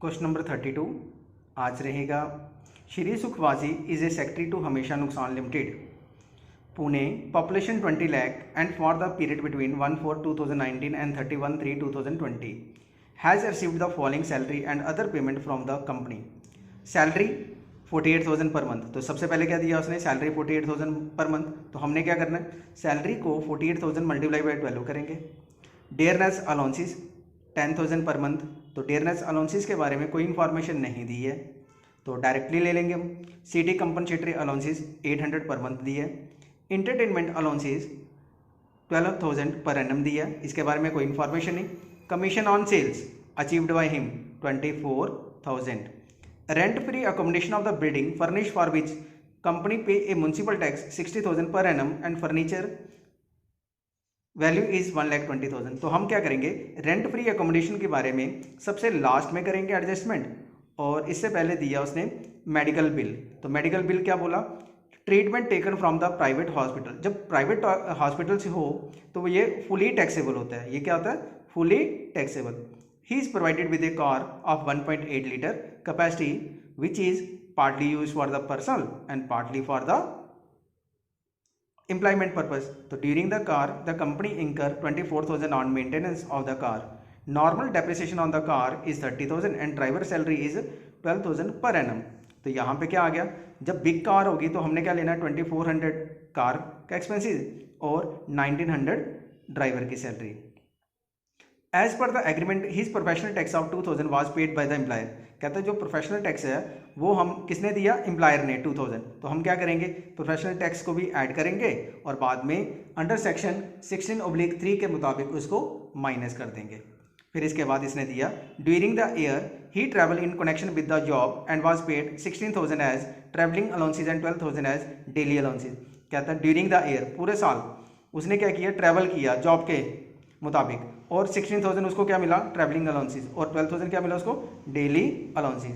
Question number 32 आज रहेगा। Shri Sukhvaji is a secretary to Hamesha Nuksan limited, Pune, population 20 lakh and for the period between 1/4/2019 and 31/3/2020 has received the following salary and other payment from the company. Salary 48,000 per month. तो सबसे पहले क्या दिया उसने, salary 48,000 per month. तो हमने क्या करना है, सैलरी को 48,000 मल्टीप्लाई बाई 12 करेंगे। Dearness allowances 10,000 per month. तो डेयरनेस अलाउंसेस के बारे में कोई इन्फॉर्मेशन नहीं दी है, तो डायरेक्टली ले लेंगे हम। City compensatory allowances 800 per month दी है। इंटरटेनमेंट अलाउंसेस 12,000 पर एनम दी है, इसके बारे में कोई इन्फॉर्मेशन नहीं। Commission on sales achieved by him 24,000। Rent free accommodation of the building furnish for which company pay a municipal tax 60,000 per annum and furniture value is 1,20,000। तो हम क्या करेंगे, रेंट फ्री अकोमोडेशन के बारे में सबसे लास्ट में करेंगे एडजस्टमेंट। और इससे पहले दिया उसने मेडिकल बिल। तो मेडिकल बिल क्या बोला, treatment taken from the private hospital. जब प्राइवेट हॉस्पिटल से हो तो ये फुली टैक्सेबल होता है। ये क्या होता है, fully taxable. He is provided with A car of 1.8 litre capacity which is partly use for the personal and partly for the employment purpose. So during the car the company incur 24,000 on maintenance of the car. Normal depreciation on the car is 30,000 and driver salary is 12,000 per annum. तो यहाँ पे क्या आ गया, जब big car होगी तो हमने क्या लेना है, 2400 कार का एक्सपेंसिस और 1900 ड्राइवर की salary. As per the agreement his professional tax of 2,000 was paid by the employer. कहता है जो प्रोफेशनल टैक्स है वो हम किसने दिया, एम्प्लॉयर ने 2,000। तो हम क्या करेंगे, प्रोफेशनल टैक्स को भी ऐड करेंगे और बाद में अंडर सेक्शन 16/3 के मुताबिक उसको माइनस कर देंगे। फिर इसके बाद इसने दिया during the year he travel in connection with the job and was paid 16,000 as travelling allowances and 12,000 as daily allowances. कहता है ड्यूरिंग द ईयर, पूरे साल उसने क्या किया, ट्रैवल किया जॉब के मुताबिक, और 16,000 उसको क्या मिला, ट्रैवलिंग अलाउंसेस, और 12,000 क्या मिला उसको, daily allowances.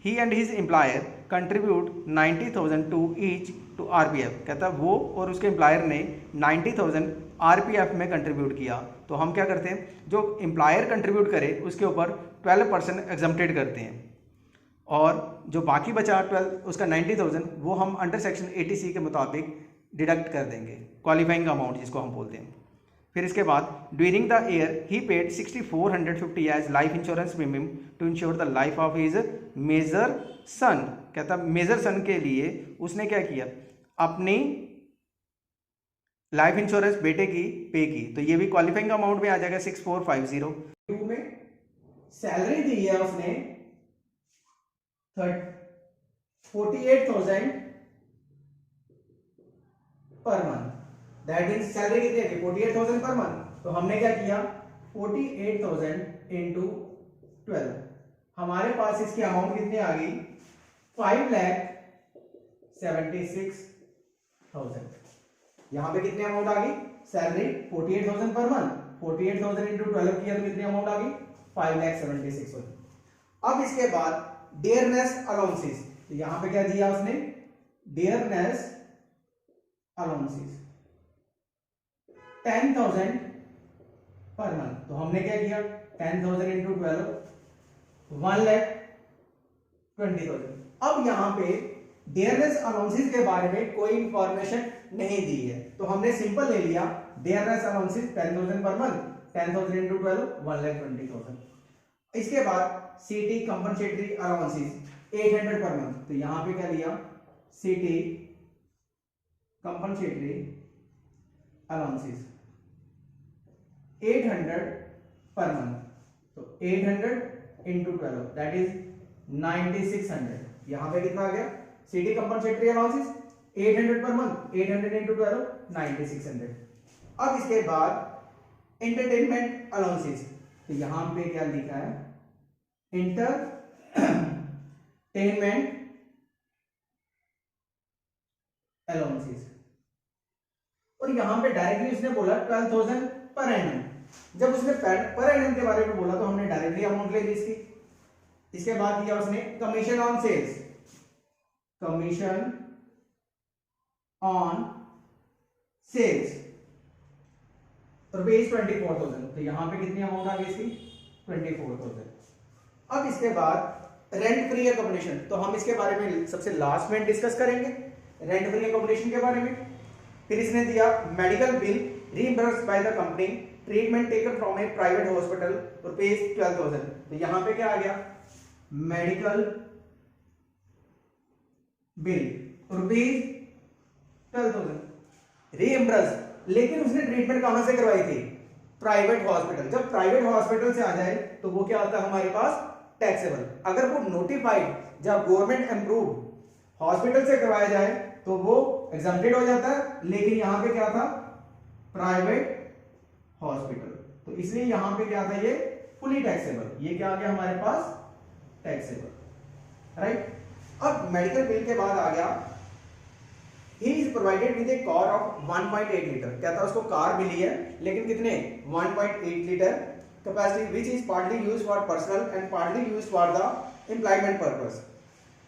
He and his employer contribute 90,000 to each to RPF. कहता है वो और उसके एम्प्लॉयर ने 90,000 आरपीएफ में कंट्रीब्यूट किया। तो हम क्या करते हैं, जो एम्प्लॉयर कंट्रीब्यूट करे उसके ऊपर 12% एग्जम्प्टेड करते हैं, और जो बाकी बचा 12 उसका 90,000 वो हम अंडर सेक्शन 80C के मुताबिक डिडक्ट कर देंगे, क्वालिफाइंग अमाउंट जिसको हम बोलते हैं। फिर इसके बाद during the year he paid 6,450 as life insurance premium to insure the life of his major son. कहता मेजर सन के लिए उसने क्या किया, अपनी लाइफ इंश्योरेंस बेटे की पे की। तो ये भी क्वालिफाइंग अमाउंट में आ जाएगा 6,450। में सैलरी दी है उसने 48,000 per month. That means salary कितनी है, 48,000 पर मंथ। तो हमने क्या किया, 48,000 इंटू 12, हमारे पास इसकी अमाउंट कितनी आ गई, 5,76,000। यहां पे कितनी अमाउंट आ गई, सैलरी 48,000 पर मंथ, 48,000 इंटू 12 किया तो कितनी अमाउंट आ गई, 5,76,000। अब इसके बाद डेयरनेस अलाउंसेस, तो यहां पे क्या दिया उसने, डेयरनेस अलाउंसेस 10,000 पर मंथ। तो हमने क्या किया, 10,000 इंटू 12 1,20,000। अब यहां पे डेयरनेस अलाउंसेस के बारे में कोई इंफॉर्मेशन नहीं दी है, तो हमने सिंपल ले लिया dearness allowances 10,000 per month, 10,000 into 12 1,20,000। इसके बाद city compensatory allowances 800 per month. तो यहां पे क्या लिया, city compensatory allowances 800 per month. तो 800 इंटू 12 दैट इज 9,600। यहां पे कितना आ गया, city compensatory allowances 800 per month, 800 into 12 9,600। अब इसके बाद एंटरटेनमेंट अलाउंसेस, तो यहां पे क्या लिखा है, एंटरटेनमेंट अलाउंसेस, और यहां पे डायरेक्टली उसने बोला 12,000 पर एनम। जब उसने पर एनम के बारे में बोला तो हमने डायरेक्टली अमाउंट ले ली इसकी। इसके बाद दिया उसने commission on sales, commission on sales rupees 24,000। तो यहां पे कितनी अमाउंट आ गई इसकी, 24,000। अब इसके बाद रेंट फ्री एकोमोडेशन, तो हम इसके बारे में सबसे लास्ट में डिस्कस करेंगे रेंट फ्री एकोमोडेशन के बारे में। फिर इसने दिया medical bill reimbursed by the company, treatment taken from a private hospital rupees 12,000। तो यहां पे क्या आ गया, मेडिकल बिल रुपीज 12,000 रीइंबर्स्ड, लेकिन उसने ट्रीटमेंट कहां से करवाई थी, प्राइवेट हॉस्पिटल। जब प्राइवेट हॉस्पिटल से आ जाए तो वो क्या होता है हमारे पास, टैक्सेबल। अगर वो नोटिफाइड जब गवर्नमेंट अप्रूव्ड हॉस्पिटल से करवाया जाए तो वो एग्जम्प्टेड हो जाता है, लेकिन यहां पे क्या था, प्राइवेट हॉस्पिटल, तो इसलिए यहां पे क्या था, ये फुली टैक्सेबल। ये क्या आ गया हमारे पास, टैक्सेबल, राइट। अब मेडिकल बिल के बाद आ गया he is provided with A car of 1.8 litre, कहता है उसको कार मिली है लेकिन कितने, 1.8 litre capacity, which is partly used for personal and partly used for the employment purpose.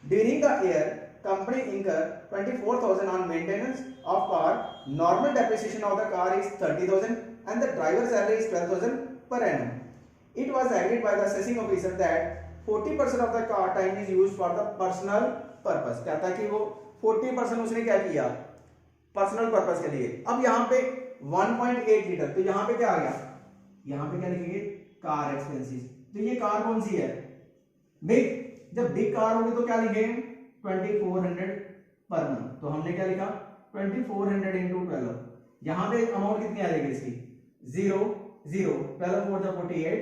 During the year company incur 24,000 on maintenance of car. Normal depreciation of the car is 30,000 and the driver salary is 12,000 per annum. It was agreed by the assessing officer that 40% of the car time is used for the personal purpose. कहता है कि वो 40% उसने क्या किया, personal purpose के लिए। अब यहाँ पे 1.8 लीटर, तो यहाँ पे क्या आ गया, यहाँ पे क्या लिखेंगे, कार एक्सपेंसेस। तो ये कार कौन सी है, बिग। जब बिग कार होगी तो क्या लिखेंगे, 2400 पर मंथ। तो हमने क्या लिखा, 2400 इंटू 12। यहां पे अमाउंट कितनी आ जाएगी इसकी, 0 0, 12 4 जा 48,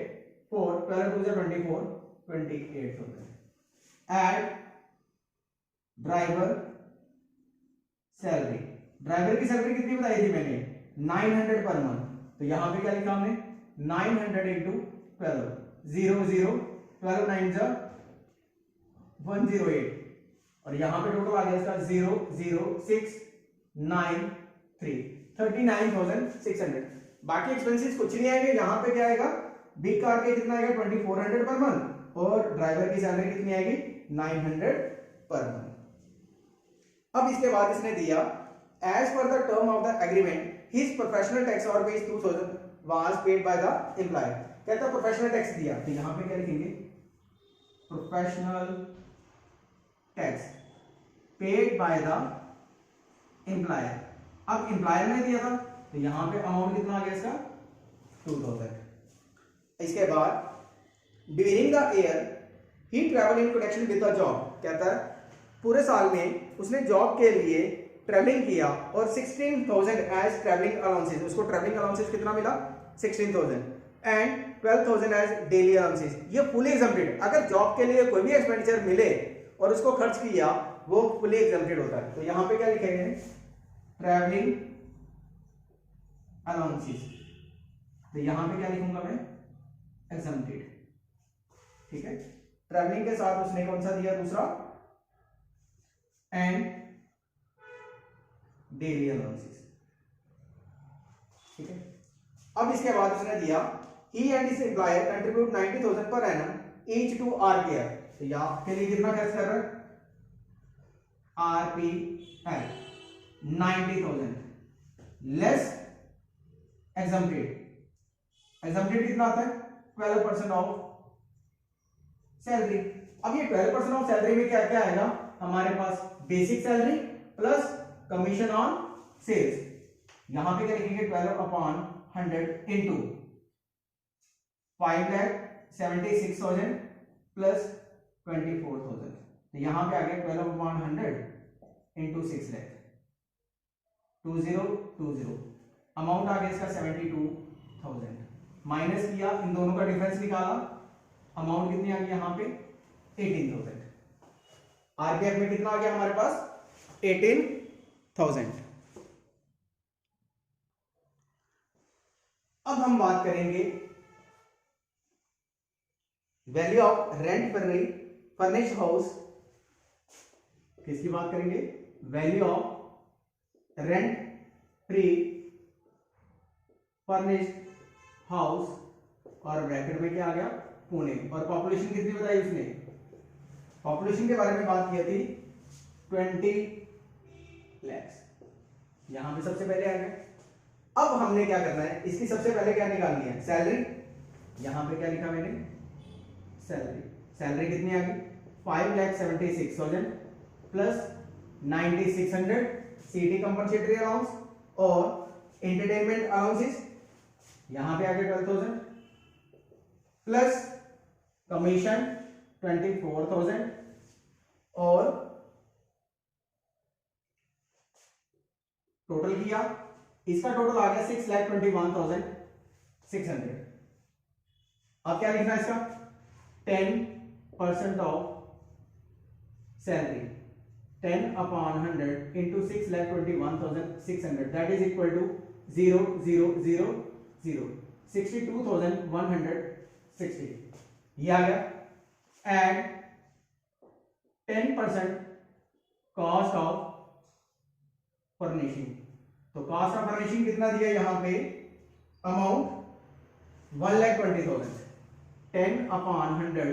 4 12 2 जा 24, 28,000। एड ड्राइवर सैलरी, ड्राइवर की सैलरी कितनी बताई थी मैंने, 900 पर मंथ। तो यहां पे क्या लिखा हमने, 900 इंटू 12, 0 0, 12 9 जा 108, और यहां पे टोटल आ गया इसका 0 0 6 9 3, 39,600। बाकी एक्सपेंसेस कुछ नहीं आएंगे। यहां पे क्या आएगा, बिग कार के कितना आएगा, 2400 पर मंथ, और ड्राइवर की सैलरी कितनी आएगी, 900 पर मंथ। अब इसके बाद इसने दिया as per the term of the agreement his professional tax और rupees 2000 was paid by the employer. कहता प्रोफेशनल टैक्स दिया, तो यहां पे क्या लिखेंगे, professional tax paid by the employer. अब एम्प्लॉयर ने दिया था तो यहां पे अमाउंट कितना आ गया इसका, 2000। इसके बाद during the year he travel in connection with the job, कहता है पूरे साल में उसने जॉब के लिए ट्रैवलिंग किया और 16,000 एज ट्रैवलिंग अलाउंसेस, उसको ट्रैवलिंग अलाउंसेस कितना मिला, 16,000 एंड 12,000 एज डेली अलाउंसेस। ये फुली एग्जम्प्टेड। अगर जॉब के लिए कोई भी एक्सपेंडिचर मिले और उसको खर्च किया वो फुली एग्जम्प्टेड होता है। तो यहां पे क्या लिखेंगे, ट्रैवलिंग अलाउंसेस, तो यहां पे क्या लिखूंगा मैं, एग्जम्प्टेड, ठीक है। ट्रैवलिंग के साथ उसने कौन सा दिया, दूसरा, एंड डेली अलाउंसेस, ठीक है। अब इसके बाद उसने दिया he and his employer contribute 90,000 per annum each to RPF. तो यहाँ के लिए कितना खर्च कर रहा है, आरपीएफ 90,000 लेस एग्जम्प्टेड। एग्जम्प्टेड कितना आता है, 12% ऑफ सैलरी। अब ये 12% ऑफ सैलरी में क्या क्या आएगा हमारे पास, basic salary plus commission on sales. यहां पे क्या लिखेंगे, 12/100 इंटू 5,76,000 प्लस 24,000। तो यहां पे आ गया 12/100 इंटू 6 लाख, 2020। अमाउंट आ गया इसका 72,000। माइनस किया, इन दोनों का डिफरेंस निकाला, अमाउंट कितनी आ गई यहां पे, 18,000। आरपीएफ में कितना आ गया हमारे पास, 18,000। अब हम बात करेंगे value of rent furnished house. किसकी बात करेंगे, value of rent free furnished house, और ब्रैकेट में क्या आ गया, पुणे। और पॉपुलेशन कितनी बताई उसने, पॉपुलेशन के बारे में बात की थी 20 लाख। यहां पे सबसे पहले आ गया। अब हमने क्या करना है, इसकी सबसे पहले क्या निकालनी है, सैलरी। यहां पे क्या लिखा मैंने, सैलरी। सैलरी कितनी आ गई 5,76,000 प्लस 9,600 सीटी कंपनसेटरी अलाउंस और एंटरटेनमेंट अलाउंसेस यहां पे आ गया 12,000 प्लस कमीशन 24,000 और टोटल किया, इसका टोटल आ गया 6,21,600। अब क्या लिखना है इसका 10% of salary 10/100 into 6,21,600 that is equal to 0,000 62,160 ये आ गया। एंड 10% कॉस्ट ऑफ फर्निशिंग, तो कॉस्ट ऑफ फर्निशिंग कितना दिया यहां पे अमाउंट 1,20,000 10/100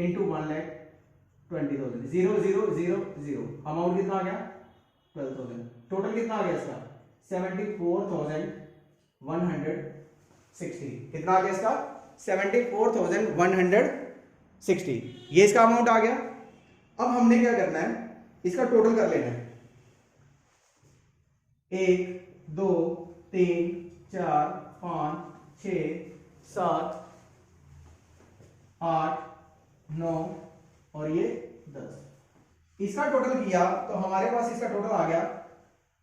into 1,20,000 0,000 अमाउंट कितना आ गया 12,000। टोटल कितना आ गया इसका 74,160। कितना आ गया इसका 74,160, ये इसका अमाउंट आ गया। अब हमने क्या करना है इसका टोटल कर लेना है 1 2 3 4 5 6 7 8 9 और ये 10, इसका टोटल किया तो हमारे पास इसका टोटल आ गया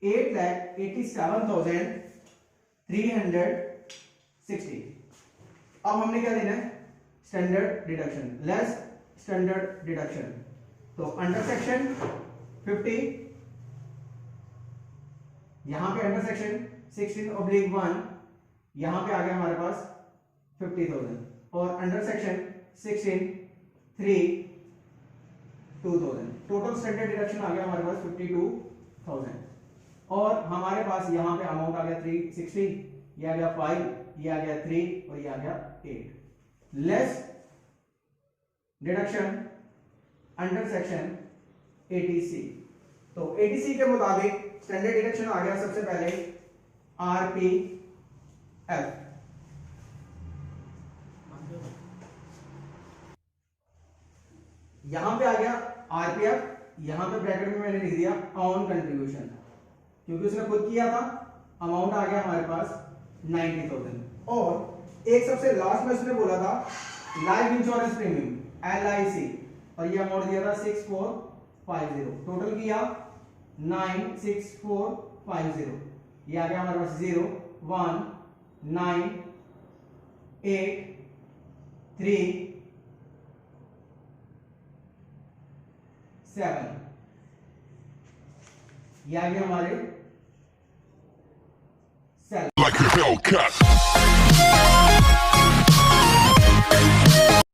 8,87,360। अब हमने क्या देना है standard deduction less standard deduction, तो अंडर सेक्शन 50 यहां पे अंडर सेक्शन 16/1 यहां पे आ गया हमारे पास 50,000 और under section 16(3) 2,000। Total standard deduction आ गया हमारे पास 52,000 और हमारे पास यहां पे अमाउंट आ गया 360, ये आ गया 5, ये आ गया 3 और ये आ गया 8 less deduction under section 80C। तो 80C के मुताबिक स्टैंडर्ड डिडक्शन आ गया सबसे पहले RPF, यहां पे आ गया RPF, यहां पे ब्रैकेट में मैंने लिख दिया ऑन कंट्रीब्यूशन क्योंकि उसने खुद किया था। अमाउंट आ गया हमारे पास 90,000 और एक सबसे लास्ट में उसने बोला था लाइफ इंश्योरेंस प्रीमियम LIC और ये अमाउंट दिया था 6,450। टोटल किया 9,6,450, ये आ गया हमारे पास 0 1 9 8 3 7, ये आ गया हमारे सेल।